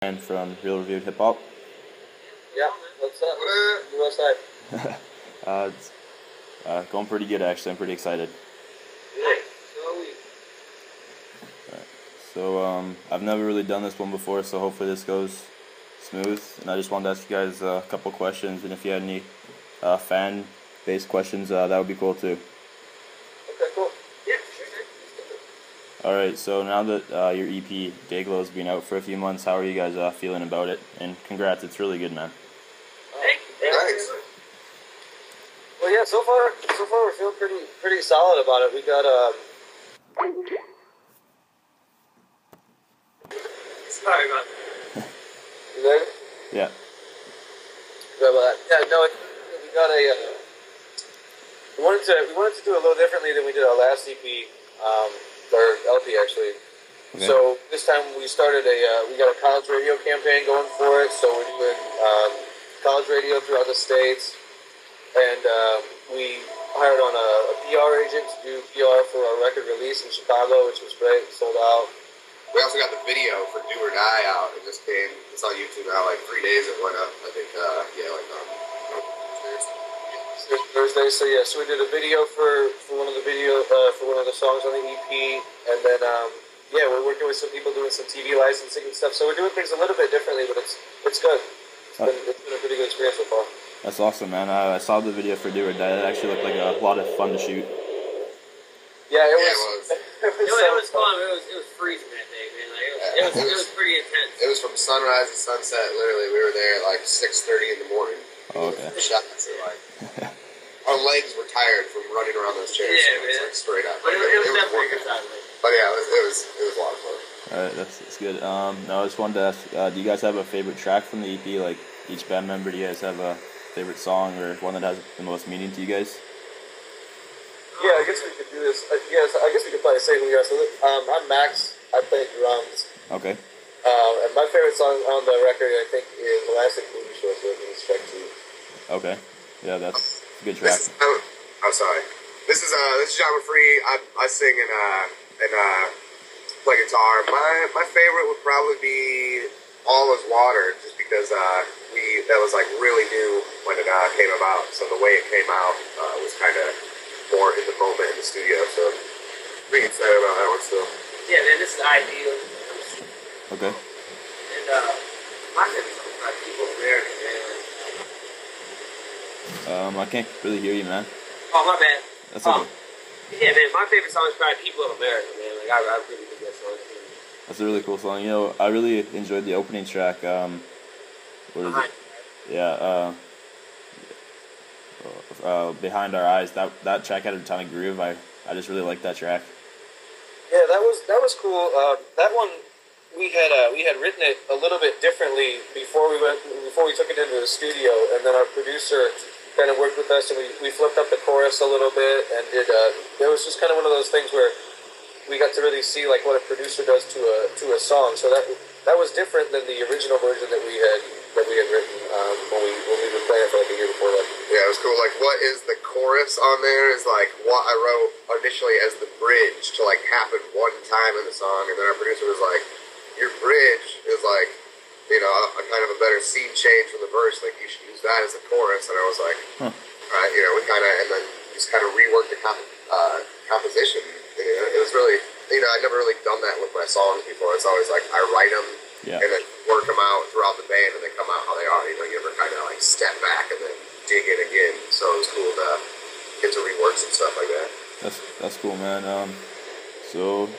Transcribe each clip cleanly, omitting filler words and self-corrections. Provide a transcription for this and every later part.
And from RealReviewedHipHop. Yeah, what's up? What's that? It's going pretty good, actually. I'm pretty excited. Nice. So I've never really done this one before, so hopefully this goes smooth. And I just wanted to ask you guys a couple questions, and if you had any fan-based questions, that would be cool too. Okay, cool. Yeah, sure. Alright, so now that your EP, Dayglow, has been out for a few months, how are you guys feeling about it? And congrats, it's really good, man. Thank you. Thanks. Well, yeah, so far we're feeling pretty solid about it. We got Sorry about that. You there? Yeah. Sorry about that. Yeah, no, we got a. We wanted to do it a little differently than we did our last EP, or LP actually. Okay. So this time we started we got a college radio campaign going for it. So we're doing college radio throughout the states, and we hired on a PR agent to do PR for our record release in Chicago, which was great, sold out. We also got the video for Do or Die out. It just came. It's on YouTube now. Like 3 days it went up. I think. Thursday. So yeah. So we did a video for one of the songs on the EP, and then yeah, we're working with some people doing some TV licensing and stuff. So we're doing things a little bit differently, but it's good. It's been a pretty good experience so far. That's awesome, man. I saw the video for Do or Die. It actually looked like a lot of fun to shoot. Yeah, it was. It was fun. It was freezing that day, man. Like, it was pretty intense. It was from sunrise to sunset. Literally, we were there at like 6:30 in the morning. Oh, okay. Shots are like our legs were tired from running around those chairs. Yeah, so it was like straight up. But it was definitely a good time. But yeah, it was a lot of fun. All right, that's good. No, I just wanted to ask, do you guys have a favorite track from the EP? Like each band member, do you guys have a favorite song or one that has the most meaning to you guys? Yeah, I guess we could do this. Yes, I guess we could probably say who we are. So, I'm Max. I play drums. Okay. And my favorite song on the record, I think, is Elastic Movie Show, so it means Strike 2. Okay. Yeah, that's a good track. I'm sorry. This is John Free. I sing and play guitar. My favorite would probably be All Is Water, just because that was like really new when it came about. So the way it came out was kind of more in the moment in the studio, so pretty excited about that one still. Yeah, man, this is ideal. Okay. And my favorite song is like People American, man. I can't really hear you, man. Oh, my bad. That's okay. Yeah, man, my favorite song is probably People of America, man. Like, I really think that song. That's a really cool song. You know, I really enjoyed the opening track. What is it? Yeah, Behind Our Eyes. That track had a ton of groove. I just really liked that track. Yeah, that was cool. That one we had written it a little bit differently before we took it into the studio, and then our producer kind of worked with us, and we flipped up the chorus a little bit, and did. It was just kind of one of those things where we got to really see like what a producer does to a song. So that was different than the original version that we had written when we were playing it for like a year before that. Yeah, it was cool. Like, what is the chorus on there is like what I wrote initially as the bridge to like happen one time in the song, and then our producer was like, "Your bridge is like, you know, a kind of a better scene change from the verse. Like, you should use that as the chorus." And I was like, "All right," you know, we kind of, and then just kind of reworked the composition. It was really, you know, I'd never really done that with my songs before. It's always like I write them. Yeah. And then work them out throughout the band, and they come out how they are. You know, you ever kind of like step back and then dig in again. So it was cool to get to rework some stuff like that. That's cool, man. So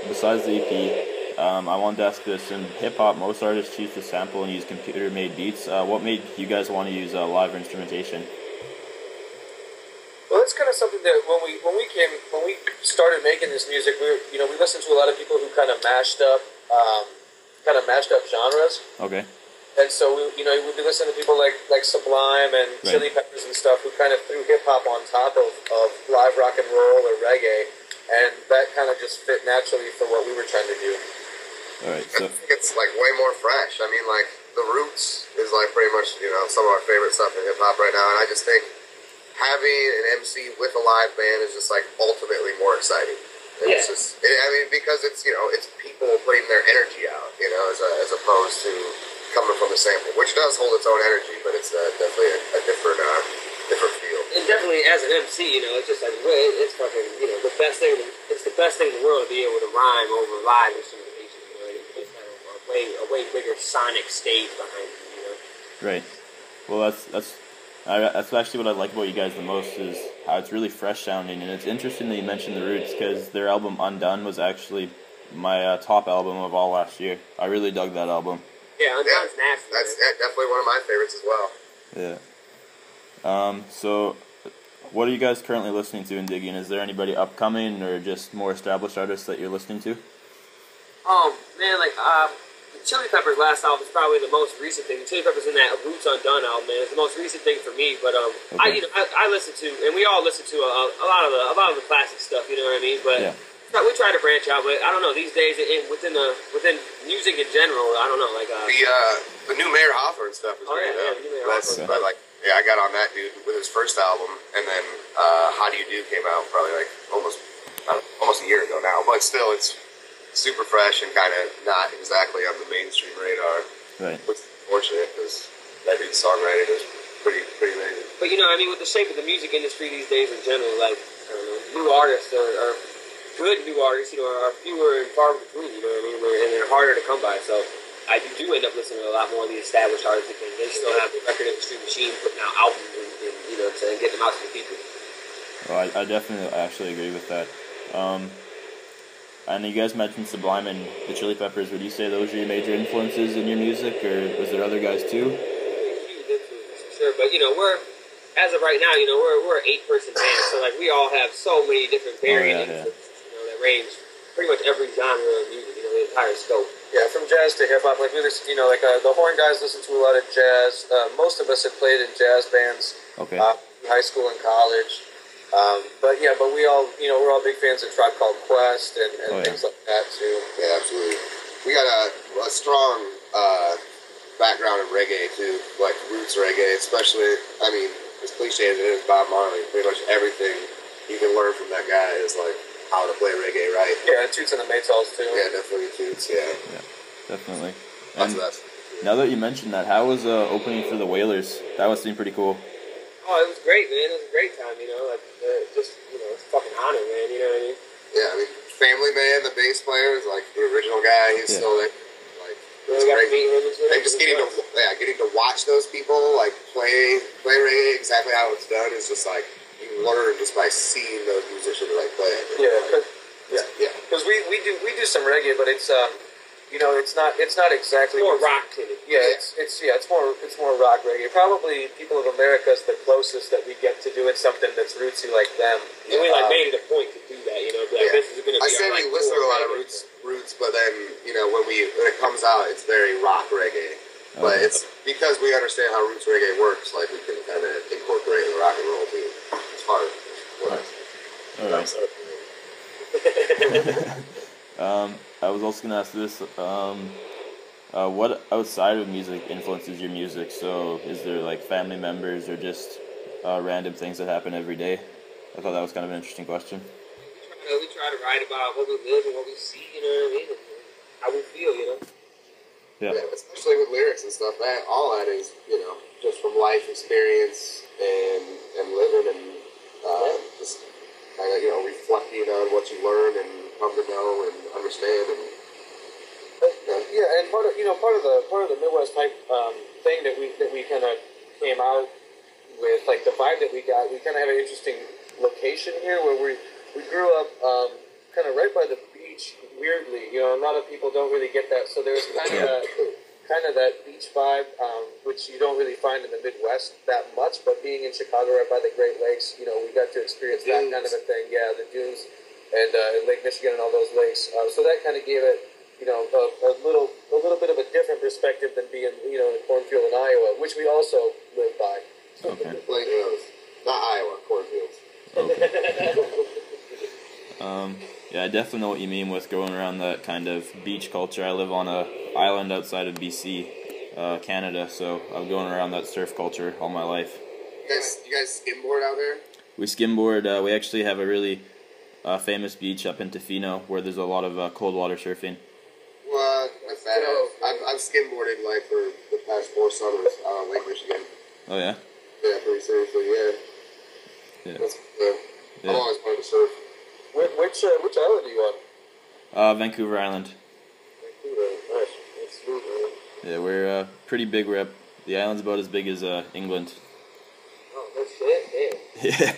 besides the EP, I wanted to ask this: in hip hop, most artists choose to sample and use computer-made beats. What made you guys want to use live instrumentation? Well, it's kind of something that when we started making this music, we listened to a lot of people who kind of mashed up genres. Okay. And so we'd be listening to people like Sublime and Chili Peppers and stuff who kind of threw hip hop on top of live rock and roll or reggae, and that kind of just fit naturally for what we were trying to do. All right. So I think it's like way more fresh. I mean, like the Roots is like pretty much some of our favorite stuff in hip hop right now, and I just think having an MC with a live band is just like ultimately more exciting. It's just, I mean, because it's, you know, it's people putting their energy out, you know, as opposed to coming from the sample, which does hold its own energy, but it's definitely a different feel. And definitely as an MC, you know, it's just like, it's fucking, you know, the best thing, it's the best thing in the world to be able to rhyme over live instrumentation, you know, it's kind of a way bigger sonic stage behind it, you know. Right. Well, that's actually what I like about you guys the most is how it's really fresh sounding, and it's interesting that you mentioned the Roots because their album Undone was actually my top album of all last year. I really dug that album. Yeah, Undone's nasty. That's definitely one of my favorites as well. Yeah. So, what are you guys currently listening to and digging? Is there anybody upcoming or just more established artists that you're listening to? Man, like, the Chili Peppers' last album is probably the most recent thing. The Chili Peppers in that Roots Undone album, man, is the most recent thing for me. But okay. I listen to, and we all listen to a lot of the classic stuff. You know what I mean? But yeah. we try to branch out. But I don't know, these days within music in general, I don't know, like the new Mayer Hawthorne stuff is great. Yeah, the new Mayer Hawthorne. But like, yeah, I got on that dude with his first album, and then How Do You Do came out probably like almost a year ago now. But still, it's super fresh and kind of not exactly on the mainstream radar. Right. Which is unfortunate because that dude's songwriting is pretty amazing. But you know, I mean, with the shape of the music industry these days in general, like, I don't know, new artists are good new artists, you know, are fewer and far between, you know what I mean? And they're harder to come by. So I do end up listening to a lot more of the established artists because they still have the record industry machine putting out albums and you know, and getting them out to the people. Well, I definitely actually agree with that. And you guys mentioned Sublime and the Chili Peppers. Would you say those are your major influences in your music, or was there other guys too? Huge influences, for sure. But you know, as of right now, you know, we're an 8-person band, so like we all have so many different varying influences, you know, that range pretty much every genre of music, you know, the entire scope. Yeah, from jazz to hip hop. Like we listen, you know, like the horn guys listen to a lot of jazz. Most of us have played in jazz bands. Okay. High school and college. But we all, you know, we're all big fans of Tribe Called Quest and things like that too. Yeah, absolutely. We got a strong background in reggae too, like roots reggae, especially. I mean, as cliche as it is, Bob Marley. Pretty much everything you can learn from that guy is like how to play reggae right. Yeah, Toots and the Maytals too. Yeah, definitely Toots. Yeah, definitely. And And now that you mentioned that, how was opening for the Wailers? That was seem pretty cool. Oh, it was great, man. It was a great time, you know, like just, you know, it's a fucking honor, man. You know what I mean? Yeah, I mean, Family Man, the bass player, is like the original guy. He's still there. Like, Really got to meet him and shit. and just getting to watch those people like play reggae exactly how it's done is just like you learn just by seeing those musicians like play it. Because we do some reggae, but it's you know, it's not exactly More rock to it. Yeah, it's more rock reggae. Probably People of America is the closest that we get to doing something that's rootsy like them. And we like made it a point to do that, you know. Like, this is going to be. I say we listen to a lot of roots, but then you know when it comes out, it's very rock reggae. But it's because we understand how roots reggae works. Like we can kind of incorporate the rock and roll too. It's hard. All right. I was also gonna ask this. What outside of music influences your music? So, is there like family members or just random things that happen every day? I thought that was kind of an interesting question. We try to write about what we live and what we see, you know what I mean, and how we feel, you know. Yeah, especially with lyrics and stuff. All that is, you know, just from life experience and living and just kind of, you know, reflecting on what you learn and come to know and understand and. Yeah, and part of the Midwest type thing that we kind of came out with, like the vibe that we got. We kind of have an interesting location here where we grew up kind of right by the beach. Weirdly, you know, a lot of people don't really get that. So there's kind of that beach vibe, which you don't really find in the Midwest that much. But being in Chicago, right by the Great Lakes, you know, we got to experience that kind of a thing. Yeah, the dunes and Lake Michigan and all those lakes. So that kind of gave it, you know, a little bit of a different perspective than being, you know, in a cornfield in Iowa, which we also live by. Okay. Like, not Iowa, cornfields. Yeah, I definitely know what you mean with going around that kind of beach culture. I live on a island outside of BC, Canada, so I'm going around that surf culture all my life. You guys skimboard out there? We skimboard. We actually have a really famous beach up in Tofino where there's a lot of cold water surfing. Well, that's that. I've skimboarded like for the past 4 summers on Lake Michigan. Oh yeah. Yeah, pretty seriously. Yeah. Yeah. That's, Yeah. I've always wanted to surf. Which island are you on? Vancouver Island. Vancouver. Nice. That's sweet, man. Yeah, we're pretty big. We're up. The island's about as big as England. Oh, no shit. Damn. Yeah.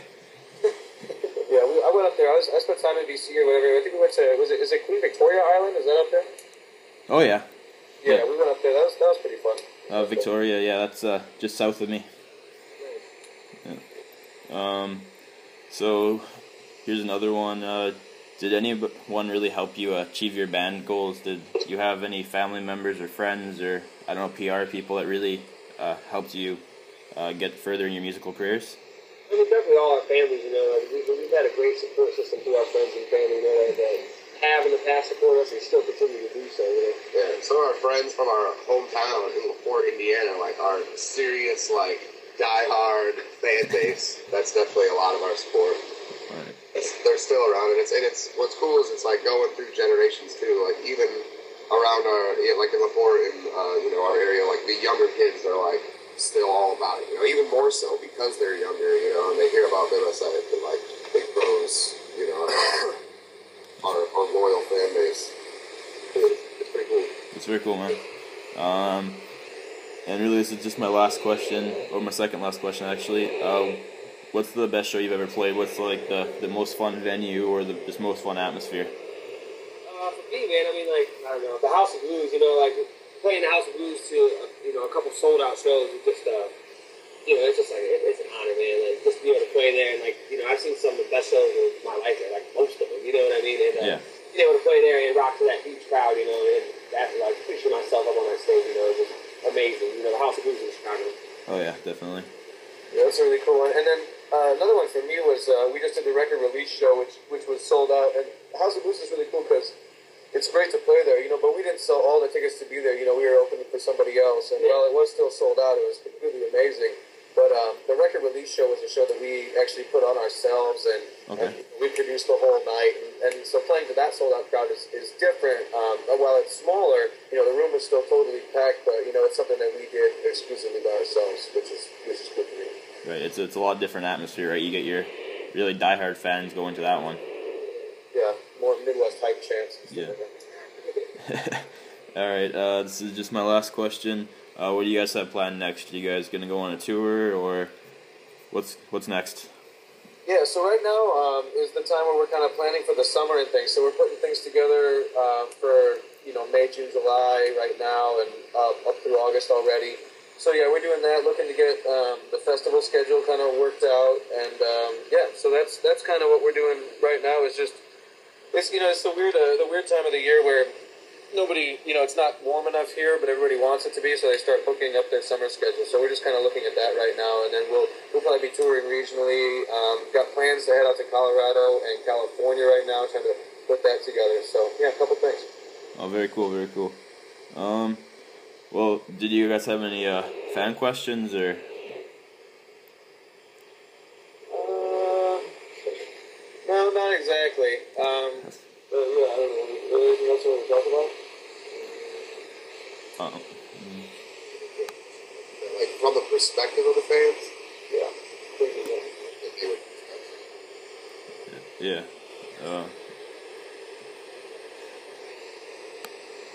Yeah, I went up there. I spent time in BC or whatever. I think we went to, is it Queen Victoria Island? Is that up there? Oh yeah. Yeah, we went up there. That was pretty fun. Victoria, yeah, that's just south of me. Yeah. So here's another one. Did anyone really help you achieve your band goals? Did you have any family members or friends or, I don't know, PR people that really helped you get further in your musical careers? I mean, definitely all our families, you know, like, we've had a great support system through our friends and family, you know, that have in the past supported us and still continue to do so, you know. Yeah, some of our friends from our hometown in LaPorte, Indiana, like, are serious, like, die-hard fan base. That's definitely a lot of our support. Right. They're still around, and it's what's cool is it's like going through generations too. Like even around our, like in LaPorte, in you know, our area, like the younger kids are like still all about it. You know, even more so because they're younger. You know, and they hear about MSI and like it grows. You know, our loyal fan base. It's pretty cool. It's very cool, man. And really, this is just my last question, or my second last question, actually. What's the best show you've ever played? What's like the most fun venue or the just most fun atmosphere? For me, man, I mean, like, I don't know, the House of Blues, you know, like, playing the House of Blues to, you know, a couple sold-out shows is just, you know, it's just like, it's an honor, man, like, just to be able to play there, and, like, you know, I've seen some of the best shows of my life there, like, most of them, you know what I mean, and, Yeah. being able to play there and rock to that huge crowd, you know, and that, like, pushing myself up on that stage, you know, is just amazing, you know, the House of Blues in Chicago. Oh yeah, definitely. Yeah, that's a really cool one. And then another one for me was we just did the record release show, which was sold out. And House of Blues is really cool because it's great to play there, you know, but we didn't sell all the tickets to be there. You know, we were opening for somebody else. And while it was still sold out, it was completely amazing. But the record release show was a show that we actually put on ourselves, and we produced the whole night. And so playing to that sold-out crowd is different. While it's smaller, you know, the room was still totally packed, but, you know, it's something that we did exclusively by ourselves, which is good for me. Right, it's a lot different atmosphere, right? You get your really diehard fans going to that one. Yeah, more Midwest hype chants. Yeah. All right, this is just my last question. What do you guys have planned next? Are you guys gonna go on a tour, or what's next? Yeah, so right now is the time where we're kind of planning for the summer and things. So we're putting things together for, you know, May, June, July right now, and up through August already. So yeah, we're doing that, looking to get the festival schedule kind of worked out, and yeah, so that's kind of what we're doing right now. Is just it's, you know, it's the weird time of the year where nobody, you know, it's not warm enough here, but everybody wants it to be, so they start booking up their summer schedule. So we're just kind of looking at that right now, and then we'll probably be touring regionally. Got plans to head out to Colorado and California right now, trying to put that together. So yeah, a couple things. Oh, very cool, very cool. Well, did you guys have any fan questions or? No, not exactly. Yeah, I don't know. Anything else you want to talk about? Like from the perspective of the fans. Yeah. Yeah.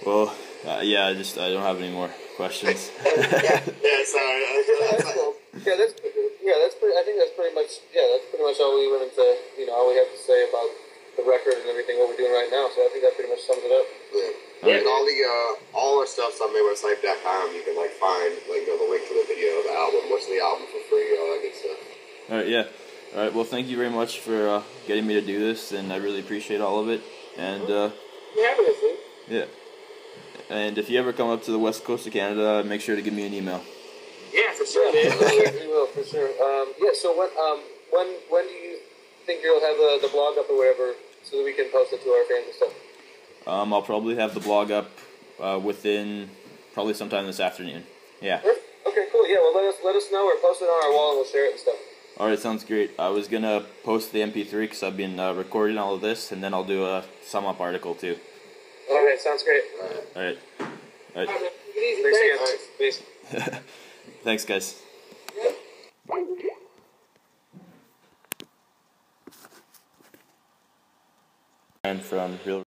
Well, yeah. I don't have any more questions. Yeah, sorry. That's cool. That's pretty. I think that's pretty much. Yeah, that's pretty much all we went into. You know, all we have to say about the record and everything what we're doing right now. So I think that pretty much sums it up. Yeah. And all our stuff's on MidwestHype.com. You can like find like, you know, the link to the video, the album, what's the album for free, all that good stuff. All right, yeah. All right, well, thank you very much for getting me to do this, and I really appreciate all of it. And You're having us, dude. yeah. And if you ever come up to the west coast of Canada, make sure to give me an email. Yeah, for sure, man. We will, for sure. Yeah, so when do you think you'll have the blog up or whatever, so that we can post it to our fans and stuff? I'll probably have the blog up within probably sometime this afternoon. Yeah. Okay, cool. Yeah, well, let us know or post it on our wall and we'll share it and stuff. All right, sounds great. I was gonna post the MP3 because I've been recording all of this, and then I'll do a sum up article too. All right, sounds great. All right. All right. Thanks again. Peace. Thanks, guys. And from Real.